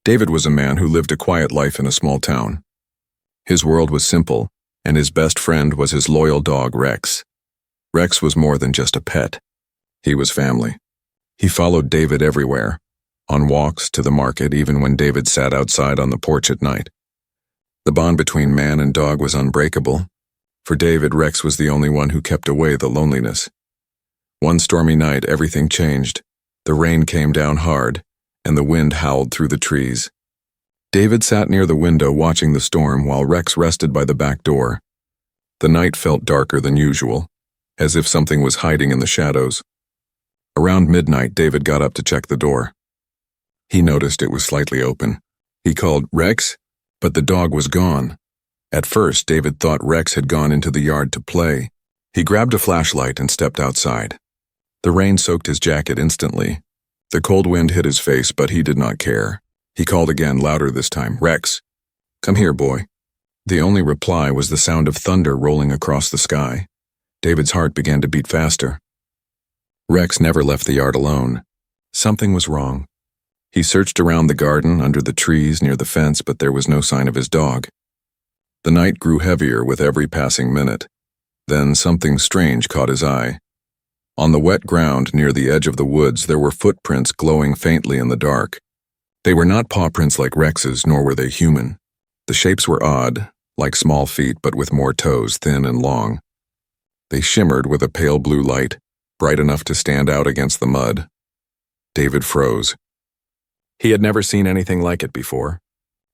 David was a man who lived a quiet life in a small town. His world was simple, and his best friend was his loyal dog, Rex. Rex was more than just a pet. He was family. He followed David everywhere, on walks, to the market, even when David sat outside on the porch at night. The bond between man and dog was unbreakable. For David, Rex was the only one who kept away the loneliness. One stormy night, everything changed. The rain came down hard, and the wind howled through the trees. David sat near the window watching the storm while Rex rested by the back door. The night felt darker than usual, as if something was hiding in the shadows. Around midnight, David got up to check the door. He noticed it was slightly open. He called, "Rex?" But the dog was gone. At first, David thought Rex had gone into the yard to play. He grabbed a flashlight and stepped outside. The rain soaked his jacket instantly. The cold wind hit his face, but he did not care. He called again, louder this time, "Rex, come here, boy." The only reply was the sound of thunder rolling across the sky. David's heart began to beat faster. Rex never left the yard alone. Something was wrong. He searched around the garden, under the trees, near the fence, but there was no sign of his dog. The night grew heavier with every passing minute. Then something strange caught his eye. On the wet ground near the edge of the woods, there were footprints glowing faintly in the dark. They were not paw prints like Rex's, nor were they human. The shapes were odd, like small feet but with more toes, thin and long. They shimmered with a pale blue light, bright enough to stand out against the mud. David froze. He had never seen anything like it before.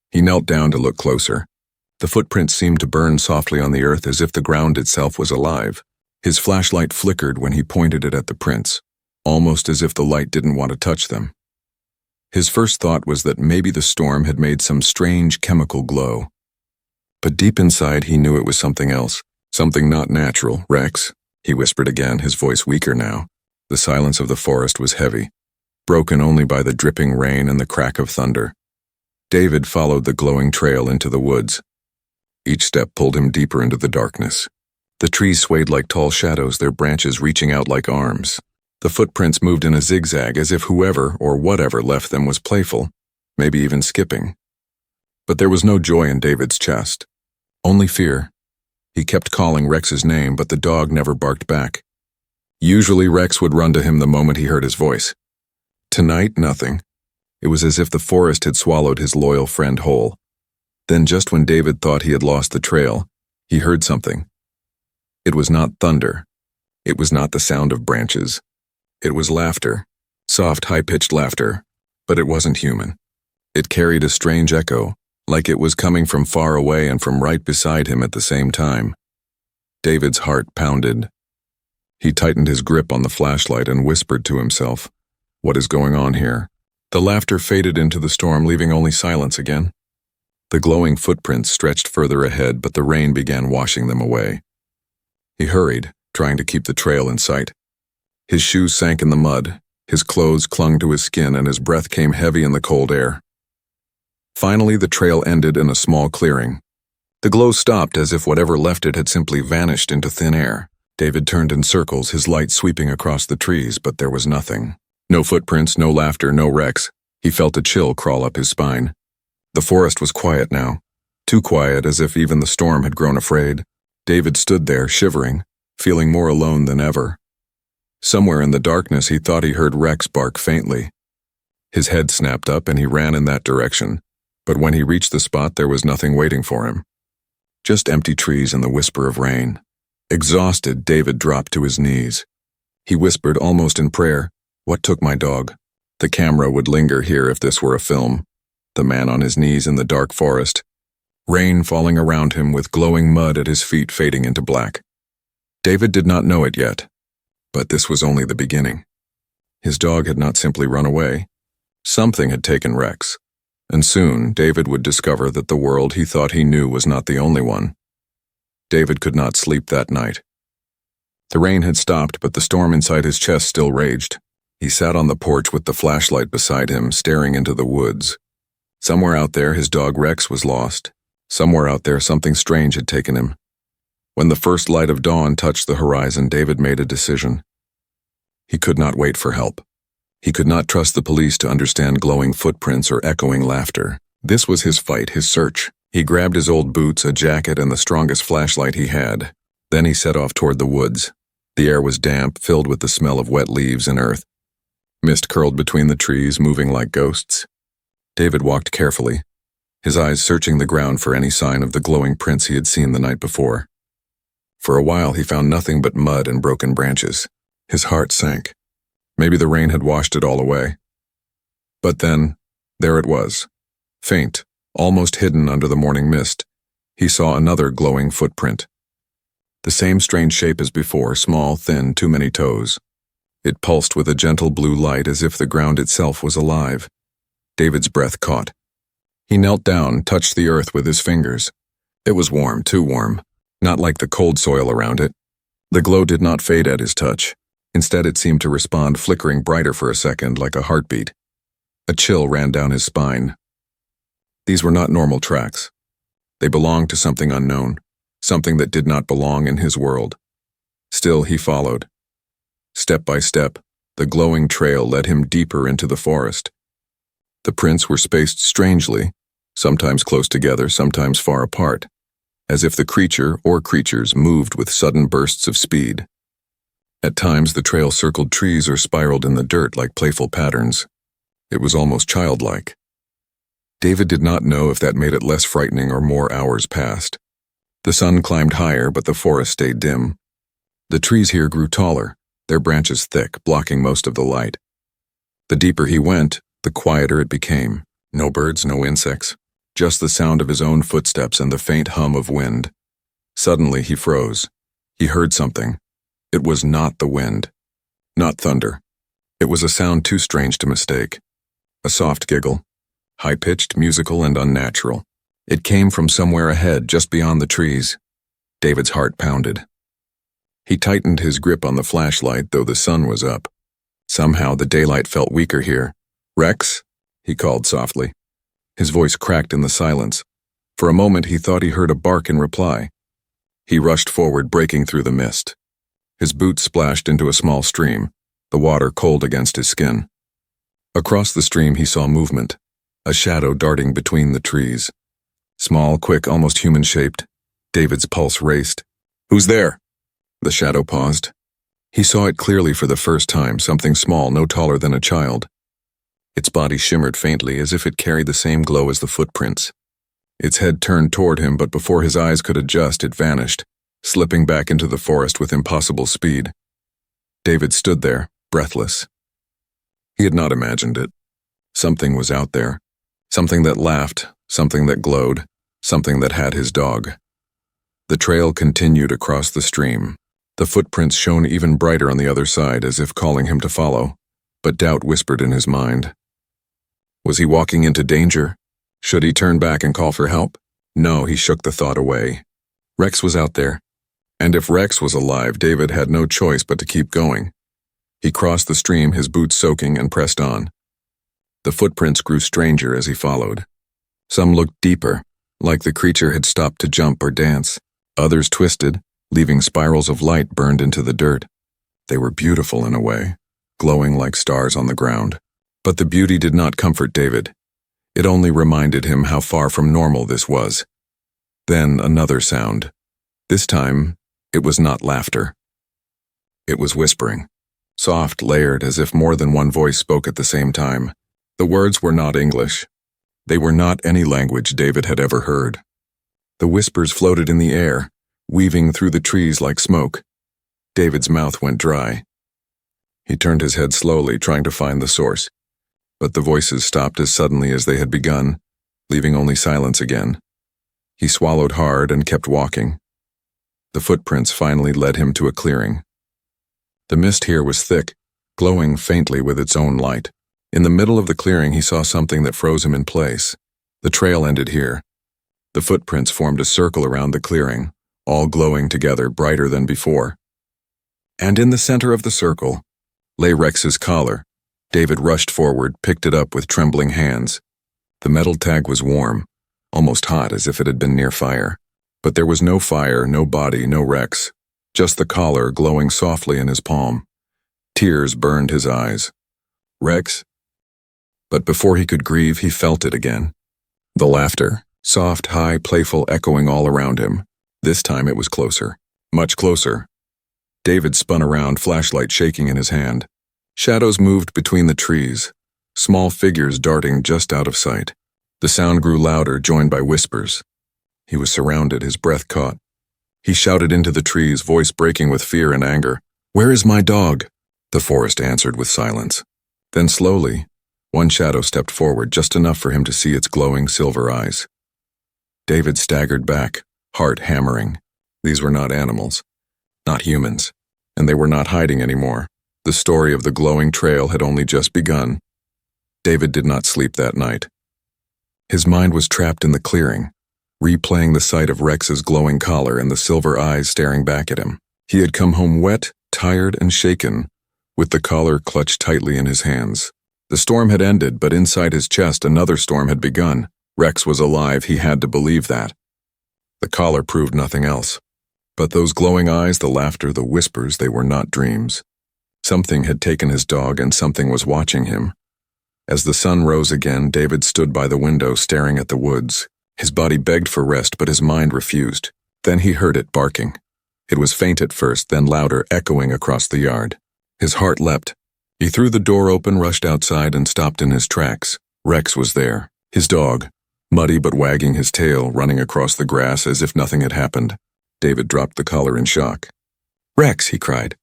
He knelt down to look closer. The footprints seemed to burn softly on the earth as if the ground itself was alive. His flashlight flickered when he pointed it at the prints, almost as if the light didn't want to touch them. His first thought was that maybe the storm had made some strange chemical glow. But deep inside he knew it was something else, something not natural. "Rex," he whispered again, his voice weaker now. The silence of the forest was heavy, broken only by the dripping rain and the crack of thunder. David followed the glowing trail into the woods. Each step pulled him deeper into the darkness. The trees swayed like tall shadows, their branches reaching out like arms. The footprints moved in a zigzag as if whoever or whatever left them was playful, maybe even skipping. But there was no joy in David's chest, only fear. He kept calling Rex's name, but the dog never barked back. Usually Rex would run to him the moment he heard his voice. Tonight, nothing. It was as if the forest had swallowed his loyal friend whole. Then just when David thought he had lost the trail, he heard something. It was not thunder. It was not the sound of branches. It was laughter, soft, high-pitched laughter, but it wasn't human. It carried a strange echo, like it was coming from far away and from right beside him at the same time. David's heart pounded. He tightened his grip on the flashlight and whispered to himself, "What is going on here?" The laughter faded into the storm, leaving only silence again. The glowing footprints stretched further ahead, but the rain began washing them away. He hurried, trying to keep the trail in sight. His shoes sank in the mud, his clothes clung to his skin, and his breath came heavy in the cold air. Finally, the trail ended in a small clearing. The glow stopped as if whatever left it had simply vanished into thin air. David turned in circles, his light sweeping across the trees, but there was nothing. No footprints, no laughter, no Rex. He felt a chill crawl up his spine. The forest was quiet now, too quiet as if even the storm had grown afraid. David stood there, shivering, feeling more alone than ever. Somewhere in the darkness he thought he heard Rex bark faintly. His head snapped up and he ran in that direction, but when he reached the spot there was nothing waiting for him. Just empty trees and the whisper of rain. Exhausted, David dropped to his knees. He whispered almost in prayer, "What took my dog?" The camera would linger here if this were a film. The man on his knees in the dark forest. Rain falling around him with glowing mud at his feet fading into black. David did not know it yet, but this was only the beginning. His dog had not simply run away. Something had taken Rex, and soon David would discover that the world he thought he knew was not the only one. David could not sleep that night. The rain had stopped, but the storm inside his chest still raged. He sat on the porch with the flashlight beside him, staring into the woods. Somewhere out there, his dog Rex was lost. Somewhere out there, something strange had taken him. When the first light of dawn touched the horizon, David made a decision. He could not wait for help. He could not trust the police to understand glowing footprints or echoing laughter. This was his fight, his search. He grabbed his old boots, a jacket, and the strongest flashlight he had. Then he set off toward the woods. The air was damp, filled with the smell of wet leaves and earth. Mist curled between the trees, moving like ghosts. David walked carefully, his eyes searching the ground for any sign of the glowing prints he had seen the night before. For a while he found nothing but mud and broken branches. His heart sank. Maybe the rain had washed it all away. But then, there it was. Faint, almost hidden under the morning mist, he saw another glowing footprint. The same strange shape as before, small, thin, too many toes. It pulsed with a gentle blue light as if the ground itself was alive. David's breath caught. He knelt down, touched the earth with his fingers. It was warm, too warm, not like the cold soil around it. The glow did not fade at his touch. Instead, it seemed to respond, flickering brighter for a second, like a heartbeat. A chill ran down his spine. These were not normal tracks. They belonged to something unknown, something that did not belong in his world. Still, he followed. Step by step, the glowing trail led him deeper into the forest. The prints were spaced strangely, sometimes close together, sometimes far apart, as if the creature or creatures moved with sudden bursts of speed. At times, the trail circled trees or spiraled in the dirt like playful patterns. It was almost childlike. David did not know if that made it less frightening or more hours passed. The sun climbed higher, but the forest stayed dim. The trees here grew taller, their branches thick, blocking most of the light. The deeper he went, the quieter it became. No birds, no insects, just the sound of his own footsteps and the faint hum of wind. Suddenly he froze. He heard something. It was not the wind, not thunder. It was a sound too strange to mistake. A soft giggle, high-pitched, musical, and unnatural. It came from somewhere ahead, just beyond the trees. David's heart pounded. He tightened his grip on the flashlight, though the sun was up. Somehow the daylight felt weaker here. "Rex?" he called softly. His voice cracked in the silence. For a moment he thought he heard a bark in reply. He rushed forward, breaking through the mist. His boots splashed into a small stream, the water cold against his skin. Across the stream he saw movement, a shadow darting between the trees. Small, quick, almost human-shaped. David's pulse raced. "Who's there?" The shadow paused. He saw it clearly for the first time, something small, no taller than a child. Its body shimmered faintly, as if it carried the same glow as the footprints. Its head turned toward him, but before his eyes could adjust, it vanished, slipping back into the forest with impossible speed. David stood there, breathless. He had not imagined it. Something was out there. Something that laughed, something that glowed, something that had his dog. The trail continued across the stream. The footprints shone even brighter on the other side, as if calling him to follow, but doubt whispered in his mind. Was he walking into danger? Should he turn back and call for help? No, he shook the thought away. Rex was out there. And if Rex was alive, David had no choice but to keep going. He crossed the stream, his boots soaking, and pressed on. The footprints grew stranger as he followed. Some looked deeper, like the creature had stopped to jump or dance. Others twisted, leaving spirals of light burned into the dirt. They were beautiful in a way, glowing like stars on the ground. But the beauty did not comfort David. It only reminded him how far from normal this was. Then another sound. This time, it was not laughter. It was whispering. Soft, layered, as if more than one voice spoke at the same time. The words were not English. They were not any language David had ever heard. The whispers floated in the air, weaving through the trees like smoke. David's mouth went dry. He turned his head slowly, trying to find the source. But the voices stopped as suddenly as they had begun, leaving only silence again. He swallowed hard and kept walking. The footprints finally led him to a clearing. The mist here was thick, glowing faintly with its own light. In the middle of the clearing he saw something that froze him in place. The trail ended here. The footprints formed a circle around the clearing, all glowing together, brighter than before. And in the center of the circle lay Rex's collar. David rushed forward, picked it up with trembling hands. The metal tag was warm, almost hot, as if it had been near fire. But there was no fire, no body, no Rex, just the collar glowing softly in his palm. Tears burned his eyes. Rex. But before he could grieve, he felt it again. The laughter, soft, high, playful, echoing all around him. This time it was closer. Much closer. David spun around, flashlight shaking in his hand. Shadows moved between the trees, small figures darting just out of sight. The sound grew louder, joined by whispers. He was surrounded, his breath caught. He shouted into the trees, voice breaking with fear and anger. "Where is my dog?" The forest answered with silence. Then slowly, one shadow stepped forward, just enough for him to see its glowing silver eyes. David staggered back, heart hammering. These were not animals, not humans, and they were not hiding anymore. The story of the glowing trail had only just begun. David did not sleep that night. His mind was trapped in the clearing, replaying the sight of Rex's glowing collar and the silver eyes staring back at him. He had come home wet, tired, and shaken, with the collar clutched tightly in his hands. The storm had ended, but inside his chest another storm had begun. Rex was alive, he had to believe that. The collar proved nothing else. But those glowing eyes, the laughter, the whispers, they were not dreams. Something had taken his dog and something was watching him. As the sun rose again, David stood by the window staring at the woods. His body begged for rest, but his mind refused. Then he heard it barking. It was faint at first, then louder, echoing across the yard. His heart leapt. He threw the door open, rushed outside, and stopped in his tracks. Rex was there, his dog, muddy but wagging his tail, running across the grass as if nothing had happened. David dropped the collar in shock. "Rex!" he cried.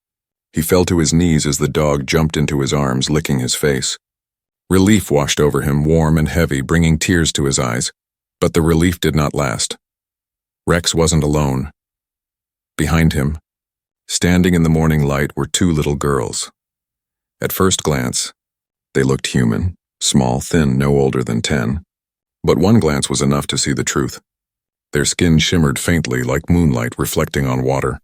He fell to his knees as the dog jumped into his arms, licking his face. Relief washed over him, warm and heavy, bringing tears to his eyes. But the relief did not last. Rex wasn't alone. Behind him, standing in the morning light, were two little girls. At first glance, they looked human, small, thin, no older than 10. But one glance was enough to see the truth. Their skin shimmered faintly like moonlight reflecting on water.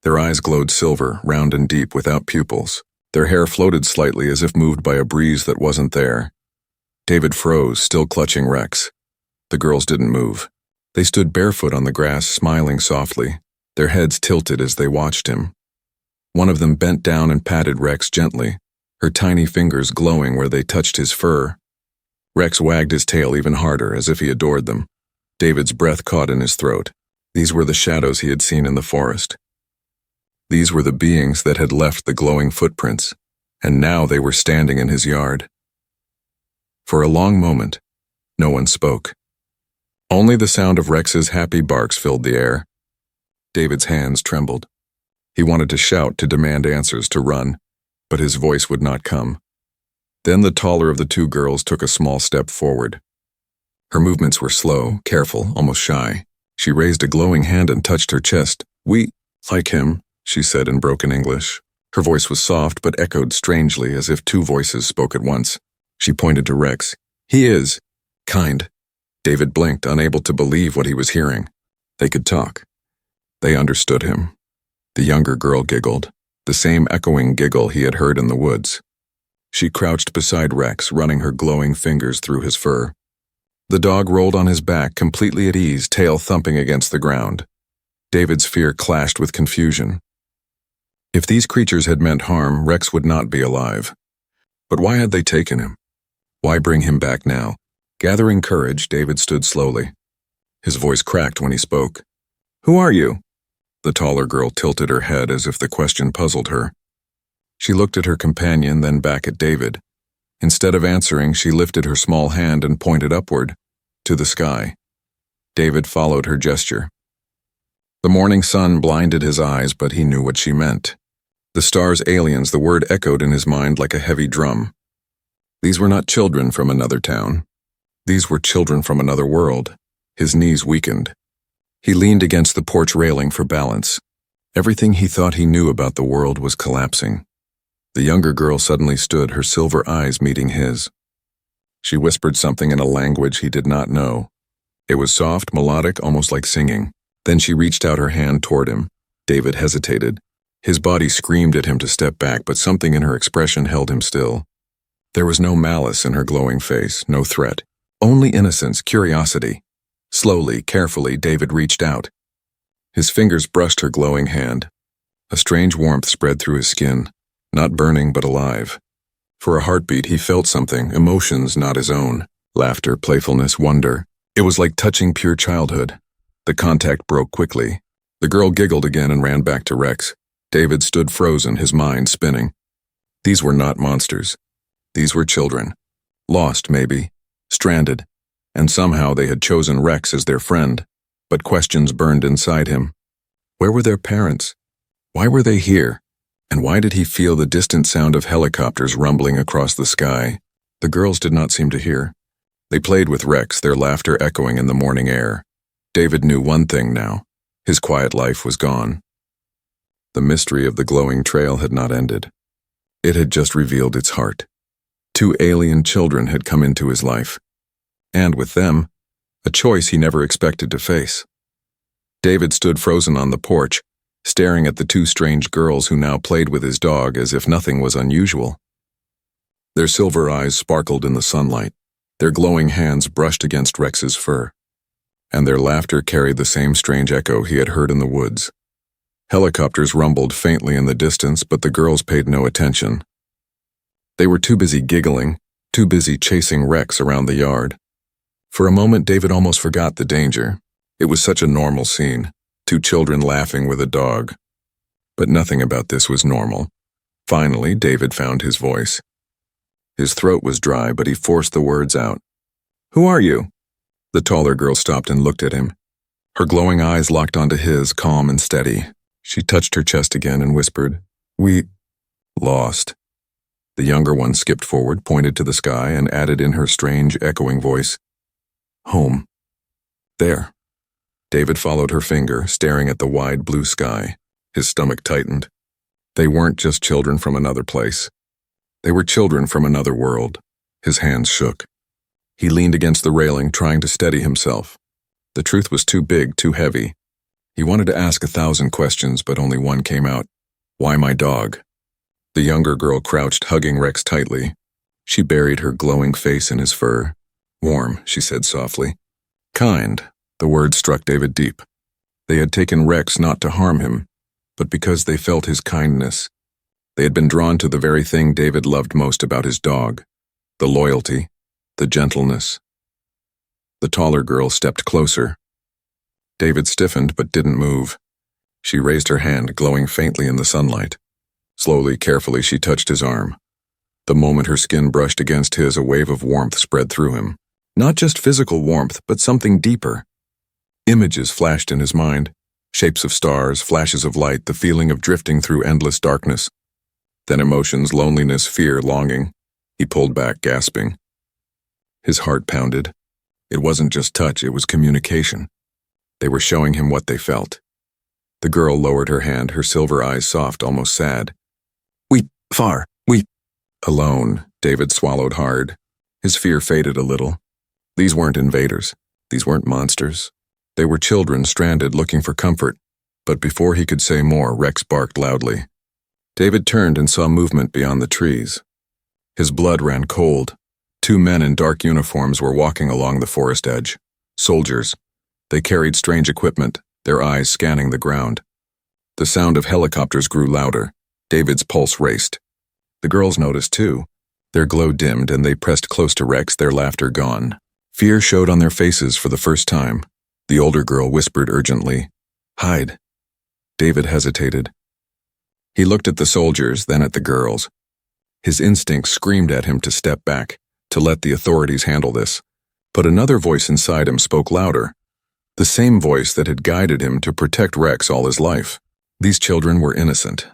Their eyes glowed silver, round and deep, without pupils. Their hair floated slightly as if moved by a breeze that wasn't there. David froze, still clutching Rex. The girls didn't move. They stood barefoot on the grass, smiling softly, their heads tilted as they watched him. One of them bent down and patted Rex gently, her tiny fingers glowing where they touched his fur. Rex wagged his tail even harder, as if he adored them. David's breath caught in his throat. These were the shadows he had seen in the forest. These were the beings that had left the glowing footprints, and now they were standing in his yard. For a long moment, no one spoke. Only the sound of Rex's happy barks filled the air. David's hands trembled. He wanted to shout, to demand answers, to run, but his voice would not come. Then the taller of the two girls took a small step forward. Her movements were slow, careful, almost shy. She raised a glowing hand and touched her chest. "We like him," she said in broken English. Her voice was soft but echoed strangely, as if two voices spoke at once. She pointed to Rex. "He is kind." David blinked, unable to believe what he was hearing. They could talk. They understood him. The younger girl giggled, the same echoing giggle he had heard in the woods. She crouched beside Rex, running her glowing fingers through his fur. The dog rolled on his back, completely at ease, tail thumping against the ground. David's fear clashed with confusion. If these creatures had meant harm, Rex would not be alive. But why had they taken him? Why bring him back now? Gathering courage, David stood slowly. His voice cracked when he spoke. "Who are you?" The taller girl tilted her head as if the question puzzled her. She looked at her companion, then back at David. Instead of answering, she lifted her small hand and pointed upward, to the sky. David followed her gesture. The morning sun blinded his eyes, but he knew what she meant. The stars, aliens, the word echoed in his mind like a heavy drum. These were not children from another town. These were children from another world. His knees weakened. He leaned against the porch railing for balance. Everything he thought he knew about the world was collapsing. The younger girl suddenly stood, her silver eyes meeting his. She whispered something in a language he did not know. It was soft, melodic, almost like singing. Then she reached out her hand toward him. David hesitated. His body screamed at him to step back, but something in her expression held him still. There was no malice in her glowing face, no threat. Only innocence, curiosity. Slowly, carefully, David reached out. His fingers brushed her glowing hand. A strange warmth spread through his skin, not burning but alive. For a heartbeat, he felt something, emotions not his own. Laughter, playfulness, wonder. It was like touching pure childhood. The contact broke quickly. The girl giggled again and ran back to Rex. David stood frozen, his mind spinning. These were not monsters. These were children. Lost, maybe. Stranded. And somehow they had chosen Rex as their friend. But questions burned inside him. Where were their parents? Why were they here? And why did he feel the distant sound of helicopters rumbling across the sky? The girls did not seem to hear. They played with Rex, their laughter echoing in the morning air. David knew one thing now. His quiet life was gone. The mystery of the glowing trail had not ended. It had just revealed its heart. 2 alien children had come into his life. And with them, a choice he never expected to face. David stood frozen on the porch, staring at the 2 strange girls who now played with his dog as if nothing was unusual. Their silver eyes sparkled in the sunlight. Their glowing hands brushed against Rex's fur. And their laughter carried the same strange echo he had heard in the woods. Helicopters rumbled faintly in the distance, but the girls paid no attention. They were too busy giggling, too busy chasing Rex around the yard. For a moment, David almost forgot the danger. It was such a normal scene, 2 children laughing with a dog. But nothing about this was normal. Finally, David found his voice. His throat was dry, but he forced the words out. "Who are you?" The taller girl stopped and looked at him. Her glowing eyes locked onto his, calm and steady. She touched her chest again and whispered, "We lost." The younger one skipped forward, pointed to the sky, and added in her strange, echoing voice, "Home. There." David followed her finger, staring at the wide blue sky. His stomach tightened. They weren't just children from another place. They were children from another world. His hands shook. He leaned against the railing, trying to steady himself. The truth was too big, too heavy. He wanted to ask 1,000 questions, but only one came out. Why my dog? The younger girl crouched, hugging Rex tightly. She buried her glowing face in his fur. "Warm," she said softly. "Kind." The words struck David deep. They had taken Rex not to harm him, but because they felt his kindness. They had been drawn to the very thing David loved most about his dog, the loyalty, the gentleness. The taller girl stepped closer. David stiffened but didn't move. She raised her hand, glowing faintly in the sunlight. Slowly, carefully, she touched his arm. The moment her skin brushed against his, a wave of warmth spread through him. Not just physical warmth, but something deeper. Images flashed in his mind. Shapes of stars, flashes of light, the feeling of drifting through endless darkness. Then emotions, loneliness, fear, longing. He pulled back, gasping. His heart pounded. It wasn't just touch, it was communication. They were showing him what they felt. The girl lowered her hand, her silver eyes soft, almost sad. We. Alone, David swallowed hard. His fear faded a little. These weren't invaders. These weren't monsters. They were children stranded looking for comfort. But before he could say more, Rex barked loudly. David turned and saw movement beyond the trees. His blood ran cold. 2 men in dark uniforms were walking along the forest edge. Soldiers. They carried strange equipment, their eyes scanning the ground. The sound of helicopters grew louder. David's pulse raced. The girls noticed too. Their glow dimmed and they pressed close to Rex, their laughter gone. Fear showed on their faces for the first time. The older girl whispered urgently, "Hide." David hesitated. He looked at the soldiers, then at the girls. His instincts screamed at him to step back, to let the authorities handle this. But another voice inside him spoke louder. The same voice that had guided him to protect Rex all his life. These children were innocent.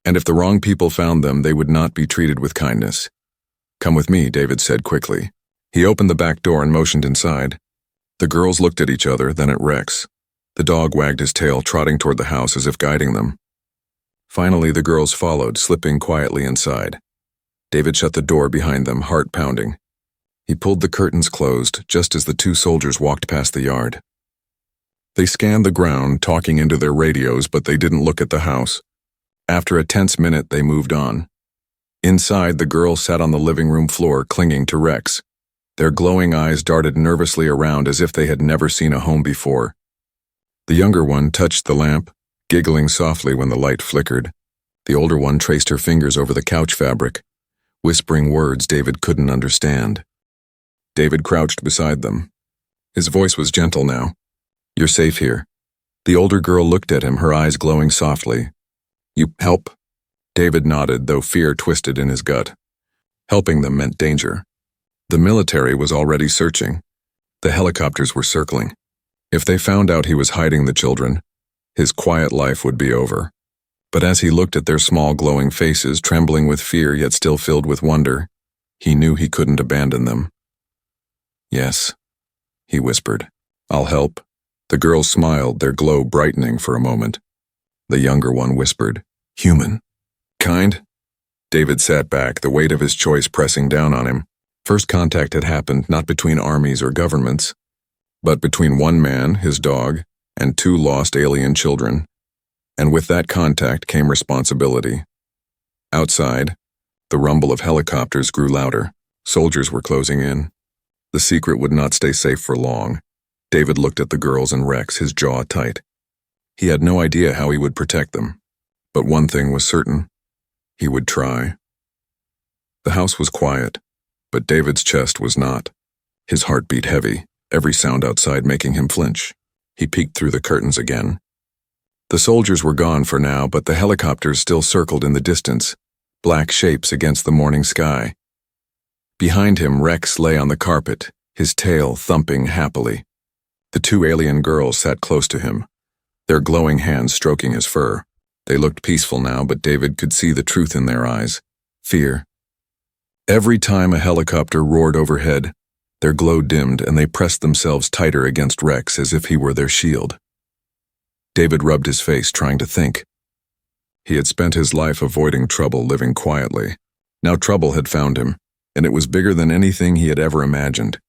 And if the wrong people found them, they would not be treated with kindness. "Come with me," David said quickly. He opened the back door and motioned inside. The girls looked at each other, then at Rex. The dog wagged his tail, trotting toward the house as if guiding them. Finally, the girls followed, slipping quietly inside. David shut the door behind them, heart pounding. He pulled the curtains closed just as the 2 soldiers walked past the yard. They scanned the ground, talking into their radios, but they didn't look at the house. After a tense minute, they moved on. Inside, the girls sat on the living room floor, clinging to Rex. Their glowing eyes darted nervously around as if they had never seen a home before. The younger one touched the lamp, giggling softly when the light flickered. The older one traced her fingers over the couch fabric. whispering words David couldn't understand. David crouched beside them. His voice was gentle now. "You're safe here." The older girl looked at him, her eyes glowing softly. "You help?" David nodded, though fear twisted in his gut. Helping them meant danger. The military was already searching. The helicopters were circling. If they found out he was hiding the children, his quiet life would be over. But as he looked at their small glowing faces, trembling with fear yet still filled with wonder, he knew he couldn't abandon them. "Yes," he whispered. "I'll help." The girls smiled, their glow brightening for a moment. The younger one whispered, "Human." "Kind?" David sat back, the weight of his choice pressing down on him. First contact had happened not between armies or governments, but between one man, his dog, and two lost alien children. And with that contact came responsibility. Outside, the rumble of helicopters grew louder. Soldiers were closing in. The secret would not stay safe for long. David looked at the girls and Rex, his jaw tight. He had no idea how he would protect them. But one thing was certain. He would try. The house was quiet, but David's chest was not. His heart beat heavy, every sound outside making him flinch. He peeked through the curtains again. The soldiers were gone for now, but the helicopters still circled in the distance, black shapes against the morning sky. Behind him, Rex lay on the carpet, his tail thumping happily. The two alien girls sat close to him, their glowing hands stroking his fur. They looked peaceful now, but David could see the truth in their eyes. Fear. Every time a helicopter roared overhead, their glow dimmed and they pressed themselves tighter against Rex as if he were their shield. David rubbed his face, trying to think. He had spent his life avoiding trouble, living quietly. Now trouble had found him, and it was bigger than anything he had ever imagined.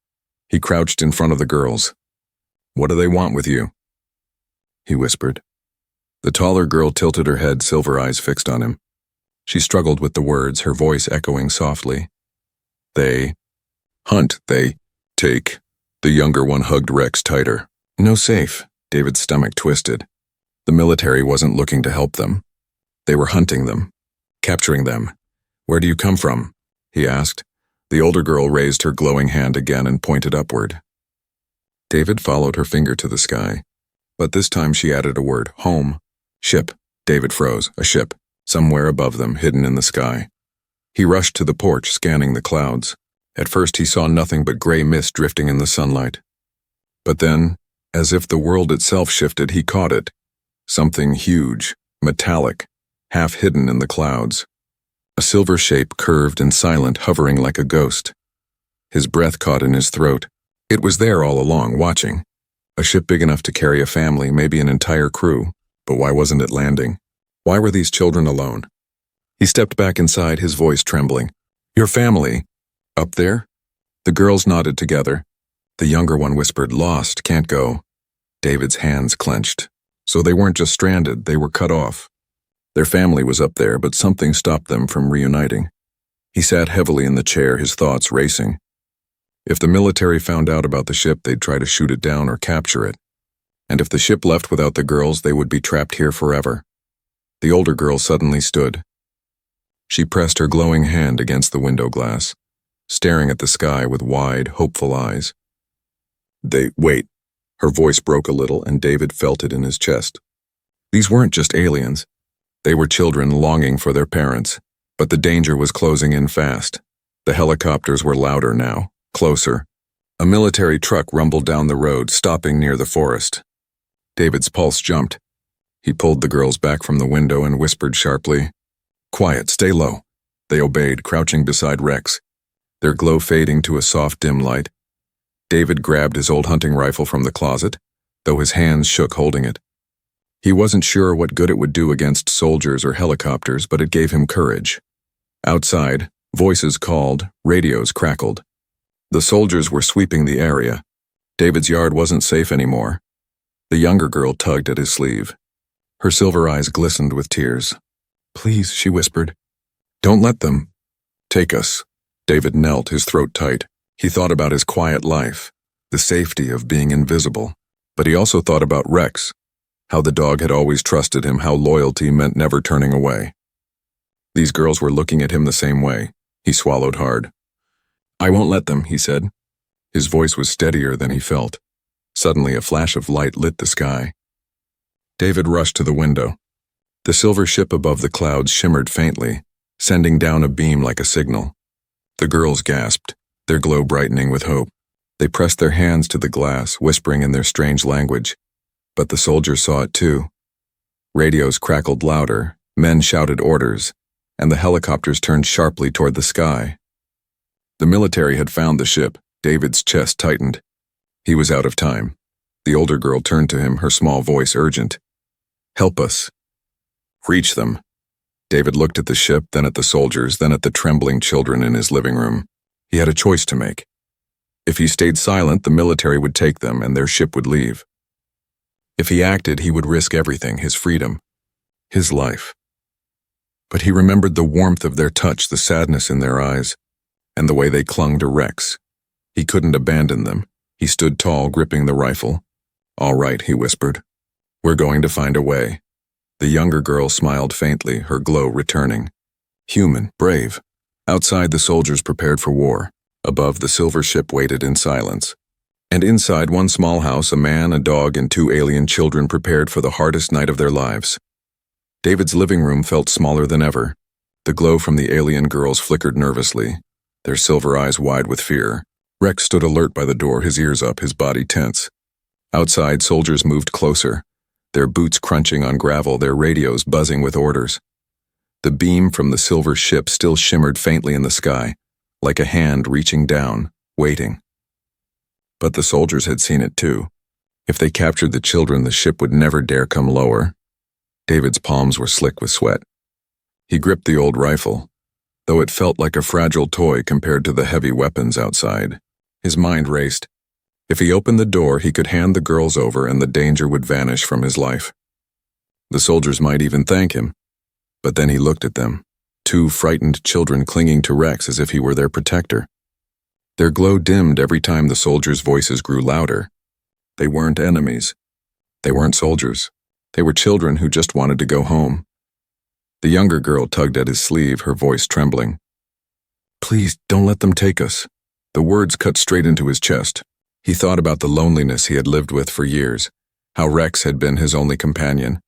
He crouched in front of the girls. "What do they want with you?" he whispered. The taller girl tilted her head, silver eyes fixed on him. She struggled with the words, her voice echoing softly. "They hunt, they take." The younger one hugged Rex tighter. "No safe." David's stomach twisted. The military wasn't looking to help them. They were hunting them, capturing them. "Where do you come from?" he asked. The older girl raised her glowing hand again and pointed upward. David followed her finger to the sky, but this time she added a word, home. "Ship." David froze. A ship, somewhere above them, hidden in the sky. He rushed to the porch, scanning the clouds. At first he saw nothing but gray mist drifting in the sunlight. But then, as if the world itself shifted, he caught it. Something huge, metallic, half hidden in the clouds. A silver shape, curved and silent, hovering like a ghost. His breath caught in his throat. It was there all along, watching. A ship big enough to carry a family, maybe an entire crew. But why wasn't it landing? Why were these children alone? He stepped back inside, his voice trembling. "Your family? Up there?" The girls nodded together. The younger one whispered, "Lost, can't go." David's hands clenched. So they weren't just stranded, they were cut off. Their family was up there, but something stopped them from reuniting. He sat heavily in the chair, his thoughts racing. If the military found out about the ship, they'd try to shoot it down or capture it. And if the ship left without the girls, they would be trapped here forever. The older girl suddenly stood. She pressed her glowing hand against the window glass, staring at the sky with wide, hopeful eyes. Wait. Her voice broke a little, and David felt it in his chest. These weren't just aliens. They were children longing for their parents, but the danger was closing in fast. The helicopters were louder now, closer. A military truck rumbled down the road, stopping near the forest. David's pulse jumped. He pulled the girls back from the window and whispered sharply, "Quiet, stay low." They obeyed, crouching beside Rex, their glow fading to a soft, dim light. David grabbed his old hunting rifle from the closet, though his hands shook holding it. He wasn't sure what good it would do against soldiers or helicopters, but it gave him courage. Outside, voices called, radios crackled. The soldiers were sweeping the area. David's yard wasn't safe anymore. The younger girl tugged at his sleeve. Her silver eyes glistened with tears. "Please," she whispered. "Don't let them take us." David knelt, his throat tight. He thought about his quiet life, the safety of being invisible. But he also thought about Rex, how the dog had always trusted him, how loyalty meant never turning away. These girls were looking at him the same way. He swallowed hard. "I won't let them," he said. His voice was steadier than he felt. Suddenly, a flash of light lit the sky. David rushed to the window. The silver ship above the clouds shimmered faintly, sending down a beam like a signal. The girls gasped, their glow brightening with hope. They pressed their hands to the glass, whispering in their strange language. But the soldiers saw it too. Radios crackled louder, men shouted orders, and the helicopters turned sharply toward the sky. The military had found the ship. David's chest tightened. He was out of time. The older girl turned to him, her small voice urgent. "Help us. Reach them." David looked at the ship, then at the soldiers, then at the trembling children in his living room. He had a choice to make. If he stayed silent, the military would take them and their ship would leave. If he acted, he would risk everything, his freedom, his life. But he remembered the warmth of their touch, the sadness in their eyes, and the way they clung to Rex. He couldn't abandon them. He stood tall, gripping the rifle. "All right," he whispered. "We're going to find a way." The younger girl smiled faintly, her glow returning. Human, brave. Outside, the soldiers prepared for war. Above, the silver ship waited in silence. And inside one small house, a man, a dog, and 2 alien children prepared for the hardest night of their lives. David's living room felt smaller than ever. The glow from the alien girls flickered nervously, their silver eyes wide with fear. Rex stood alert by the door, his ears up, his body tense. Outside, soldiers moved closer, their boots crunching on gravel, their radios buzzing with orders. The beam from the silver ship still shimmered faintly in the sky, like a hand reaching down, waiting. But the soldiers had seen it too. If they captured the children, the ship would never dare come lower. David's palms were slick with sweat. He gripped the old rifle, though it felt like a fragile toy compared to the heavy weapons outside. His mind raced. If he opened the door, he could hand the girls over and the danger would vanish from his life. The soldiers might even thank him. But then he looked at them, 2 frightened children clinging to Rex as if he were their protector. Their glow dimmed every time the soldiers' voices grew louder. They weren't enemies. They weren't soldiers. They were children who just wanted to go home. The younger girl tugged at his sleeve, her voice trembling. "Please, don't let them take us." The words cut straight into his chest. He thought about the loneliness he had lived with for years, how Rex had been his only companion.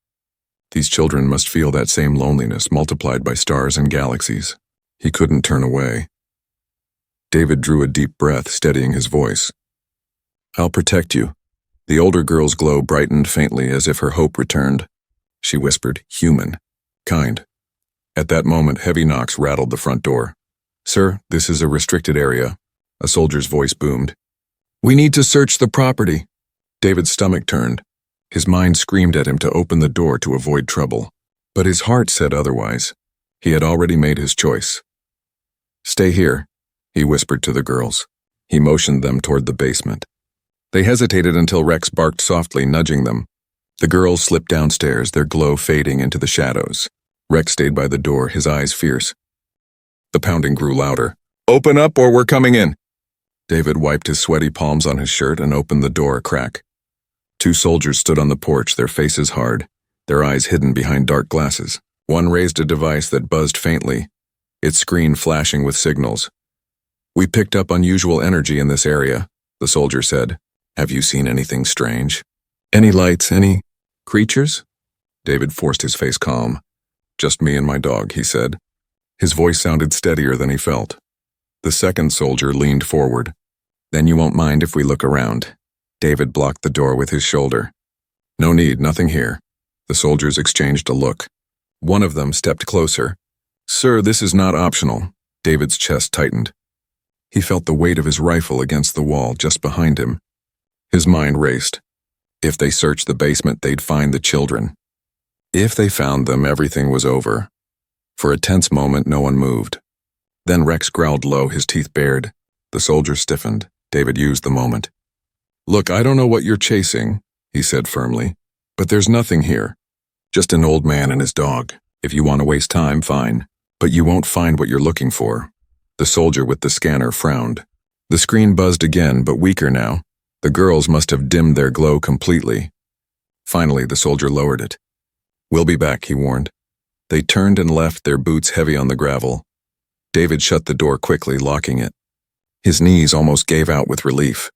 These children must feel that same loneliness multiplied by stars and galaxies. He couldn't turn away. David drew a deep breath, steadying his voice. "I'll protect you." The older girl's glow brightened faintly as if her hope returned. She whispered, "Human, kind." At that moment, heavy knocks rattled the front door. "Sir, this is a restricted area." A soldier's voice boomed. "We need to search the property." David's stomach turned. His mind screamed at him to open the door to avoid trouble. But his heart said otherwise. He had already made his choice. "Stay here," he whispered to the girls. He motioned them toward the basement. They hesitated until Rex barked softly, nudging them. The girls slipped downstairs, their glow fading into the shadows. Rex stayed by the door, his eyes fierce. The pounding grew louder. "Open up or we're coming in." David wiped his sweaty palms on his shirt and opened the door a crack. 2 soldiers stood on the porch, their faces hard, their eyes hidden behind dark glasses. One raised a device that buzzed faintly, its screen flashing with signals. "We picked up unusual energy in this area," the soldier said. "Have you seen anything strange? Any lights, any creatures?" David forced his face calm. "Just me and my dog," he said. His voice sounded steadier than he felt. The second soldier leaned forward. "Then you won't mind if we look around." David blocked the door with his shoulder. "No need, nothing here." The soldiers exchanged a look. One of them stepped closer. "Sir, this is not optional." David's chest tightened. He felt the weight of his rifle against the wall just behind him. His mind raced. If they searched the basement, they'd find the children. If they found them, everything was over. For a tense moment, no one moved. Then Rex growled low, his teeth bared. The soldier stiffened. David used the moment. "Look, I don't know what you're chasing," he said firmly, "but there's nothing here. Just an old man and his dog. If you want to waste time, fine. But you won't find what you're looking for." The soldier with the scanner frowned. The screen buzzed again, but weaker now. The girls must have dimmed their glow completely. Finally, the soldier lowered it. "We'll be back," he warned. They turned and left, their boots heavy on the gravel. David shut the door quickly, locking it. His knees almost gave out with relief.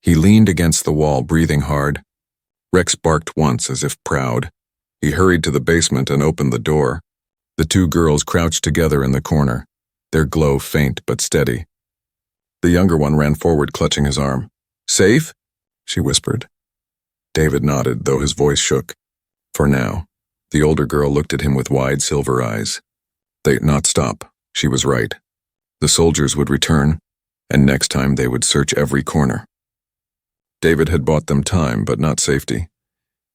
He leaned against the wall, breathing hard. Rex barked once, as if proud. He hurried to the basement and opened the door. The two girls crouched together in the corner, their glow faint but steady. The younger one ran forward, clutching his arm. "Safe?" she whispered. David nodded, though his voice shook. For now. The older girl looked at him with wide silver eyes. They'd not stop. She was right. The soldiers would return, and next time they would search every corner. David had bought them time, but not safety.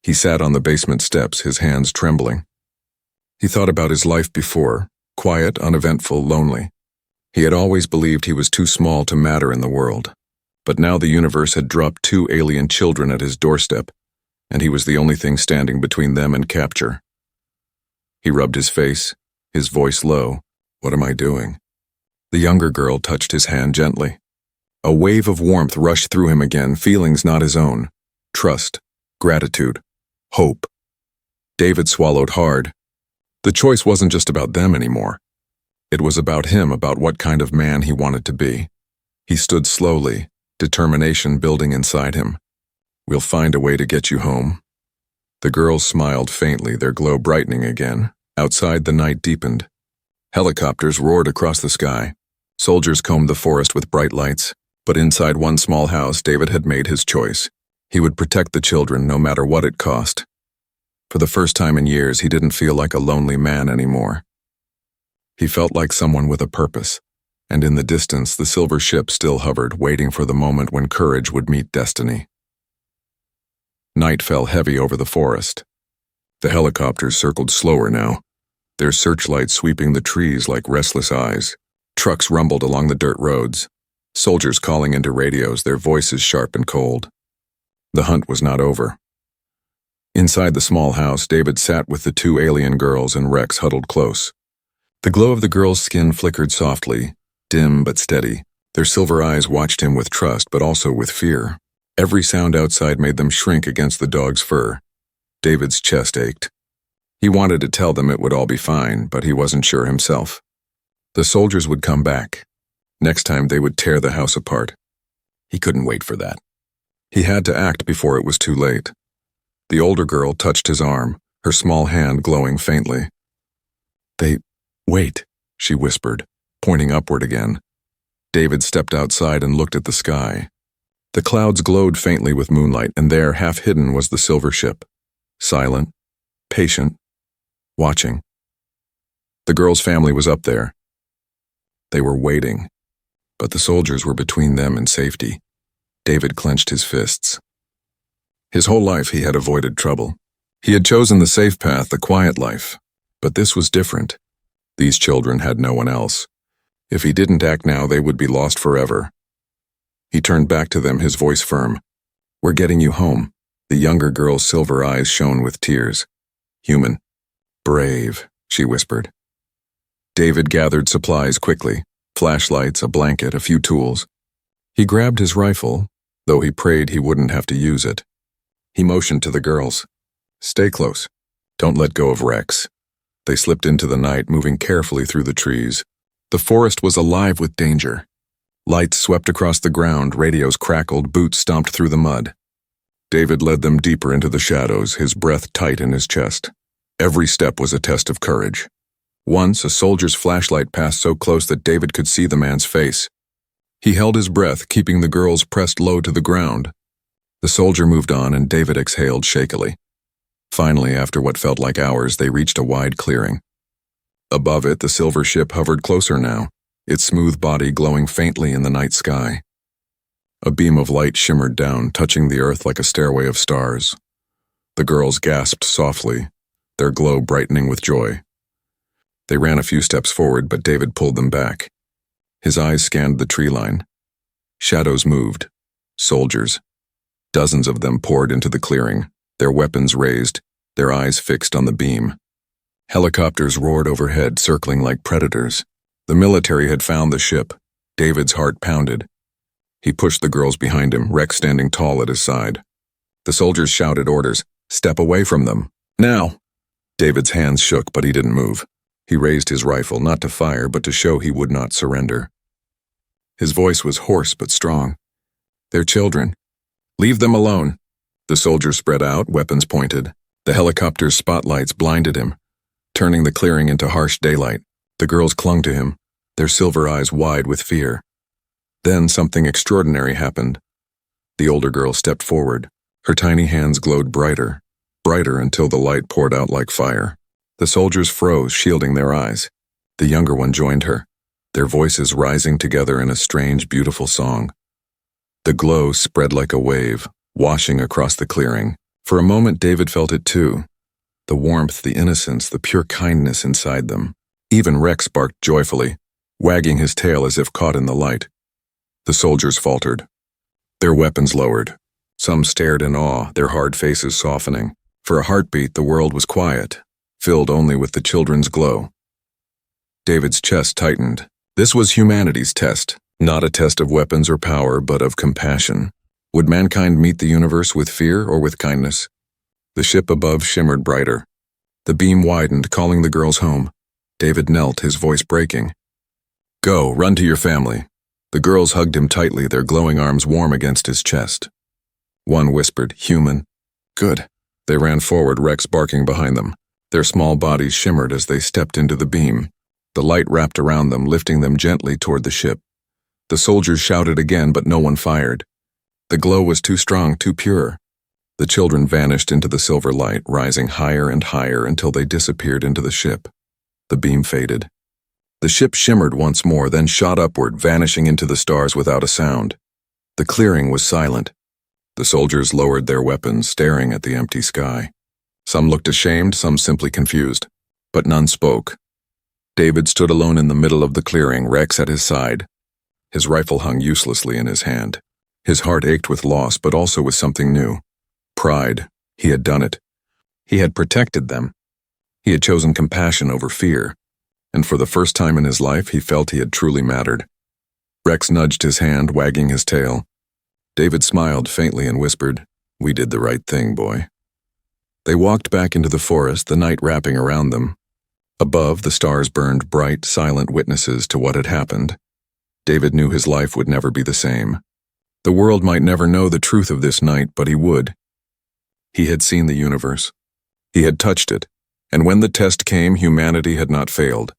He sat on the basement steps, his hands trembling. He thought about his life before, quiet, uneventful, lonely. He had always believed he was too small to matter in the world. But now the universe had dropped two alien children at his doorstep, and he was the only thing standing between them and capture. He rubbed his face, his voice low. "What am I doing?" The younger girl touched his hand gently. A wave of warmth rushed through him again, feelings not his own. Trust, gratitude, hope. David swallowed hard. The choice wasn't just about them anymore. It was about him, about what kind of man he wanted to be. He stood slowly, determination building inside him. "We'll find a way to get you home." The girls smiled faintly, their glow brightening again. Outside, the night deepened. Helicopters roared across the sky. Soldiers combed the forest with bright lights. But inside one small house, David had made his choice. He would protect the children, no matter what it cost. For the first time in years, he didn't feel like a lonely man anymore. He felt like someone with a purpose, and in the distance, the silver ship still hovered, waiting for the moment when courage would meet destiny. Night fell heavy over the forest. The helicopters circled slower now, their searchlights sweeping the trees like restless eyes. Trucks rumbled along the dirt roads, soldiers calling into radios, their voices sharp and cold. The hunt was not over. Inside the small house, David sat with the two alien girls and Rex huddled close. The glow of the girls' skin flickered softly, dim but steady. Their silver eyes watched him with trust, but also with fear. Every sound outside made them shrink against the dog's fur. David's chest ached. He wanted to tell them it would all be fine, but he wasn't sure himself. The soldiers would come back. Next time they would tear the house apart. He couldn't wait for that. He had to act before it was too late. The older girl touched his arm, her small hand glowing faintly. "Wait," she whispered, pointing upward again. David stepped outside and looked at the sky. The clouds glowed faintly with moonlight, and there, half hidden, was the silver ship. Silent, patient, watching. The girl's family was up there. They were waiting, but the soldiers were between them and safety. David clenched his fists. His whole life he had avoided trouble. He had chosen the safe path, the quiet life. But this was different. These children had no one else. If he didn't act now, they would be lost forever. He turned back to them, his voice firm. "We're getting you home." The younger girl's silver eyes shone with tears. "Human. Brave," she whispered. David gathered supplies quickly. Flashlights, a blanket, a few tools. He grabbed his rifle, though he prayed he wouldn't have to use it. He motioned to the girls. "Stay close. Don't let go of Rex." They slipped into the night, moving carefully through the trees. The forest was alive with danger. Lights swept across the ground, radios crackled, boots stomped through the mud. David led them deeper into the shadows, his breath tight in his chest. Every step was a test of courage. Once, a soldier's flashlight passed so close that David could see the man's face. He held his breath, keeping the girls pressed low to the ground. The soldier moved on, and David exhaled shakily. Finally, after what felt like hours, they reached a wide clearing. Above it, the silver ship hovered closer now, its smooth body glowing faintly in the night sky. A beam of light shimmered down, touching the earth like a stairway of stars. The girls gasped softly, their glow brightening with joy. They ran a few steps forward, but David pulled them back. His eyes scanned the tree line. Shadows moved. Soldiers. Dozens of them poured into the clearing, their weapons raised, their eyes fixed on the beam. Helicopters roared overhead, circling like predators. The military had found the ship. David's heart pounded. He pushed the girls behind him, Rex standing tall at his side. The soldiers shouted orders. "Step away from them. Now!" David's hands shook, but he didn't move. He raised his rifle, not to fire, but to show he would not surrender. His voice was hoarse but strong. "They're children. Leave them alone." The soldiers spread out, weapons pointed. The helicopter's spotlights blinded him, turning the clearing into harsh daylight. The girls clung to him, their silver eyes wide with fear. Then something extraordinary happened. The older girl stepped forward. Her tiny hands glowed brighter, brighter until the light poured out like fire. The soldiers froze, shielding their eyes. The younger one joined her, their voices rising together in a strange, beautiful song. The glow spread like a wave, washing across the clearing. For a moment, David felt it too. The warmth, the innocence, the pure kindness inside them. Even Rex barked joyfully, wagging his tail as if caught in the light. The soldiers faltered, their weapons lowered. Some stared in awe, their hard faces softening. For a heartbeat, the world was quiet, filled only with the children's glow. David's chest tightened. This was humanity's test, not a test of weapons or power, but of compassion. Would mankind meet the universe with fear or with kindness? The ship above shimmered brighter. The beam widened, calling the girls home. David knelt, his voice breaking. "Go, run to your family." The girls hugged him tightly, their glowing arms warm against his chest. One whispered, "Human." "Good." They ran forward, Rex barking behind them. Their small bodies shimmered as they stepped into the beam. The light wrapped around them, lifting them gently toward the ship. The soldiers shouted again, but no one fired. The glow was too strong, too pure. The children vanished into the silver light, rising higher and higher until they disappeared into the ship. The beam faded. The ship shimmered once more, then shot upward, vanishing into the stars without a sound. The clearing was silent. The soldiers lowered their weapons, staring at the empty sky. Some looked ashamed, some simply confused. But none spoke. David stood alone in the middle of the clearing, Rex at his side. His rifle hung uselessly in his hand. His heart ached with loss, but also with something new. Pride. He had done it. He had protected them. He had chosen compassion over fear. And for the first time in his life, he felt he had truly mattered. Rex nudged his hand, wagging his tail. David smiled faintly and whispered, "We did the right thing, boy." They walked back into the forest, the night wrapping around them. Above, the stars burned bright, silent witnesses to what had happened. David knew his life would never be the same. The world might never know the truth of this night, but he would. He had seen the universe. He had touched it, and when the test came, humanity had not failed.